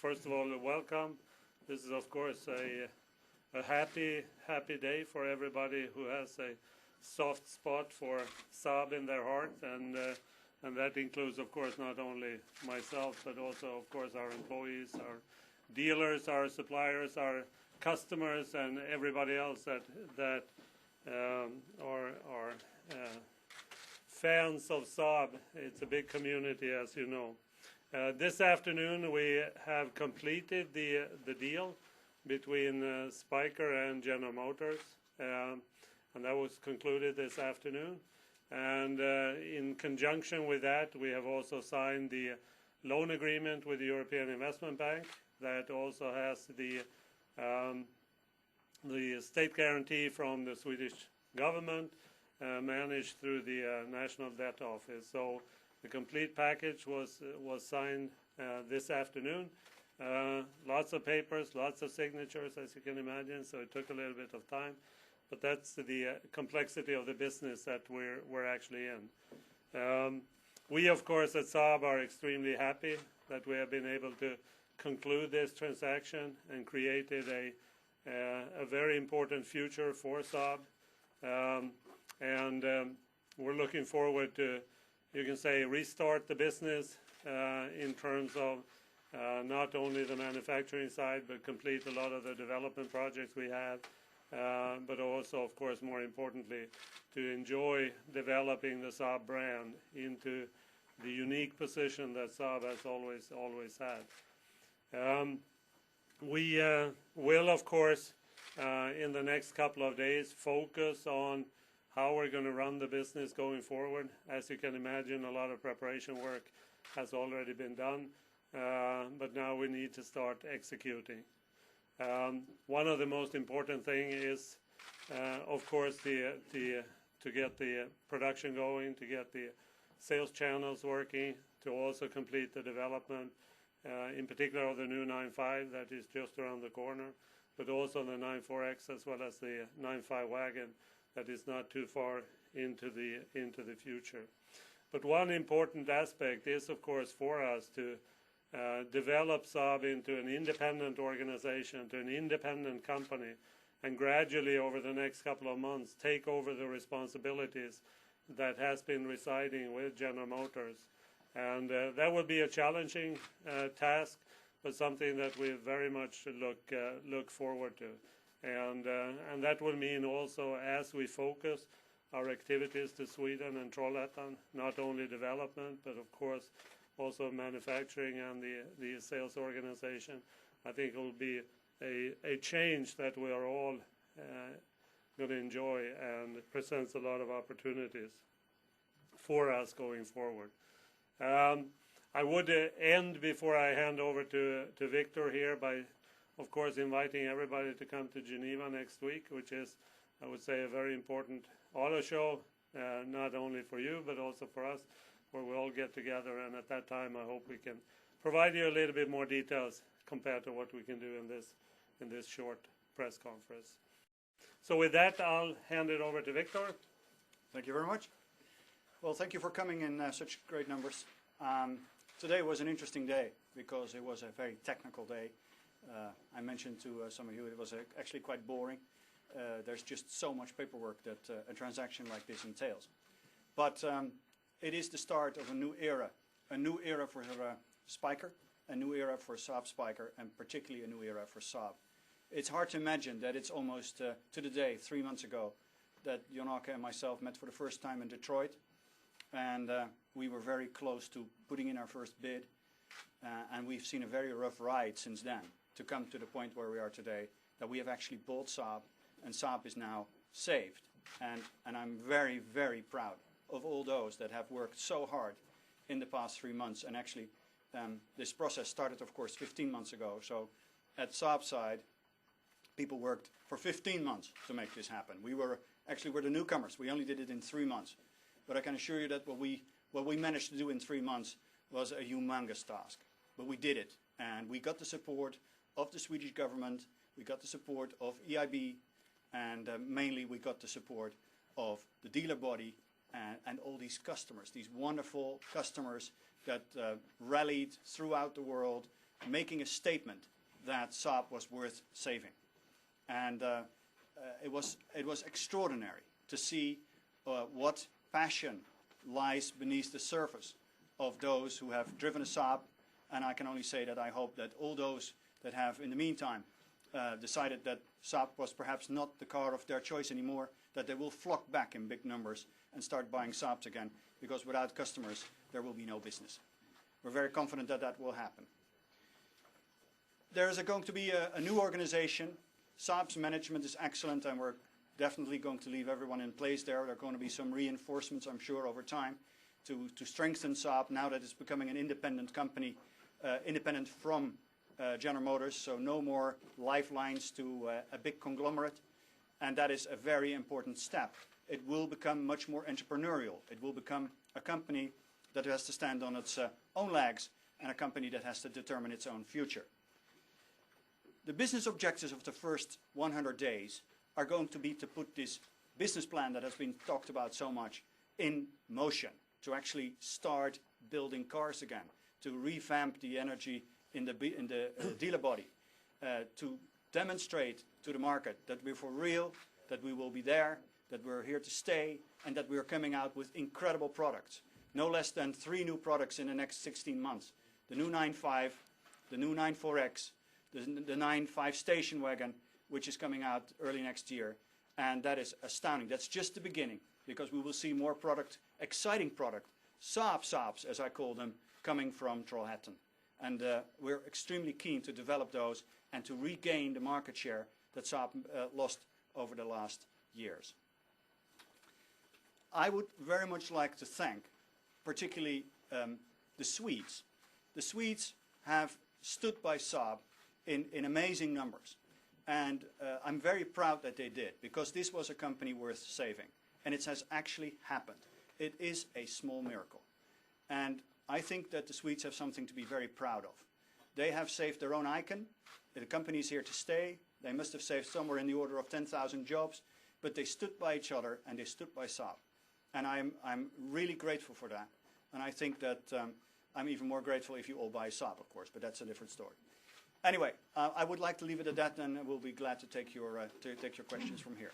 first of all, welcome. This is, of course, a happy day for everybody who has a soft spot for Saab in their heart, and that includes, of course, not only myself, but also, of course, our employees, our dealers, our suppliers, our customers, and everybody else that are fans of Saab. It's a big community, as you know. This afternoon we have completed the deal between Spyker and General Motors, and that was concluded this afternoon. And in conjunction with that, we have also signed the loan agreement with the European Investment Bank that also has the state guarantee from the Swedish government managed through the National Debt Office. So the complete package was signed this afternoon. Lots of papers, lots of signatures, as you can imagine, so it took a little bit of time. But that's the complexity of the business that we're actually in. We, of course, at Saab are extremely happy that we have been able to conclude this transaction and created a very important future for Saab. We're looking forward to, you can say, restart the business in terms of not only the manufacturing side, but complete a lot of the development projects we have, but also, of course, more importantly, to enjoy developing the Saab brand into the unique position that Saab has always had. We will, of course, in the next couple of days, focus on how we're going to run the business going forward. As you can imagine, a lot of preparation work has already been done, but now we need to start executing. One of the most important things is, of course, to get the production going, to get the sales channels working, to also complete the development, in particular of the new 9.5 that is just around the corner, but also the 9.4X as well as the 9.5 wagon that is not too far into the future. But one important aspect is, of course, for us to develop Saab into an independent organization, to an independent company, and gradually over the next couple of months take over the responsibilities that has been residing with General Motors. And that will be a challenging task, but something that we very much look forward to. And that will mean also, as we focus our activities to Sweden and Trollhättan, not only development, but of course also manufacturing and the sales organization, I think it will be a change that we are all going to enjoy and presents a lot of opportunities for us going forward. I would end before I hand over to Victor here by, of course, inviting everybody to come to Geneva next week, which is, I would say, a very important auto show, not only for you, but also for us, where we all get together. And at that time, I hope we can provide you a little bit more details compared to what we can do in this short press conference. So with that, I'll hand it over to Victor. Thank you very much. Well, thank you for coming in such great numbers. Today was an interesting day because it was a very technical day. I mentioned to some of you it was actually quite boring. There's just so much paperwork that a transaction like this entails. But it is the start of a new era for Spyker, a new era for Saab Spyker, and particularly a new era for Saab. It's hard to imagine that it's almost to the day, 3 months ago, that Åke and myself met for the first time in Detroit, and we were very close to putting in our first bid, and we've seen a very rough ride since then to come to the point where we are today, that we have actually bought Saab, and Saab is now saved. And I'm very, very proud of all those that have worked so hard in the past 3 months. And actually, this process started, of course, 15 months ago. So at Saab's side, people worked for 15 months to make this happen. We're the newcomers. We only did it in 3 months. But I can assure you that what we managed to do in 3 months was a humongous task. But we did it, and we got the support of the Swedish government, we got the support of EIB, and mainly we got the support of the dealer body and all these customers, these wonderful customers that rallied throughout the world making a statement that Saab was worth saving. And it was extraordinary to see what passion lies beneath the surface of those who have driven a Saab. And I can only say that I hope that all those that have, in the meantime, decided that Saab was perhaps not the car of their choice anymore, that they will flock back in big numbers and start buying Saabs again, because without customers, there will be no business. We're very confident that that will happen. There is going to be a new organization. Saab's management is excellent, and we're definitely going to leave everyone in place there. There are going to be some reinforcements, I'm sure, over time to strengthen Saab now that it's becoming an independent company, independent from General Motors, so no more lifelines to a big conglomerate, and that is a very important step. It will become much more entrepreneurial. It will become a company that has to stand on its own legs, and a company that has to determine its own future. The business objectives of the first 100 days are going to be to put this business plan that has been talked about so much in motion, to actually start building cars again, to revamp the energy in the dealer body, to demonstrate to the market that we're for real, that we will be there, that we're here to stay, and that we're coming out with incredible products. No less than 3 new products in the next 16 months. The new 9.5, the new 9.4X, the 9.5 station wagon, which is coming out early next year. And that is astounding. That's just the beginning, because we will see more product, exciting product, Saabs, as I call them, coming from Trollhättan. And we're extremely keen to develop those and to regain the market share that Saab lost over the last years. I would very much like to thank particularly the Swedes. The Swedes have stood by Saab in amazing numbers. And I'm very proud that they did, because this was a company worth saving. And it has actually happened. It is a small miracle. And I think that the Swedes have something to be very proud of. They have saved their own icon. The company is here to stay. They must have saved somewhere in the order of 10,000 jobs. But they stood by each other, and they stood by Saab. And I'm really grateful for that. And I think that I'm even more grateful if you all buy Saab, of course, but that's a different story. Anyway, I would like to leave it at that, and we'll be glad to take your questions from here.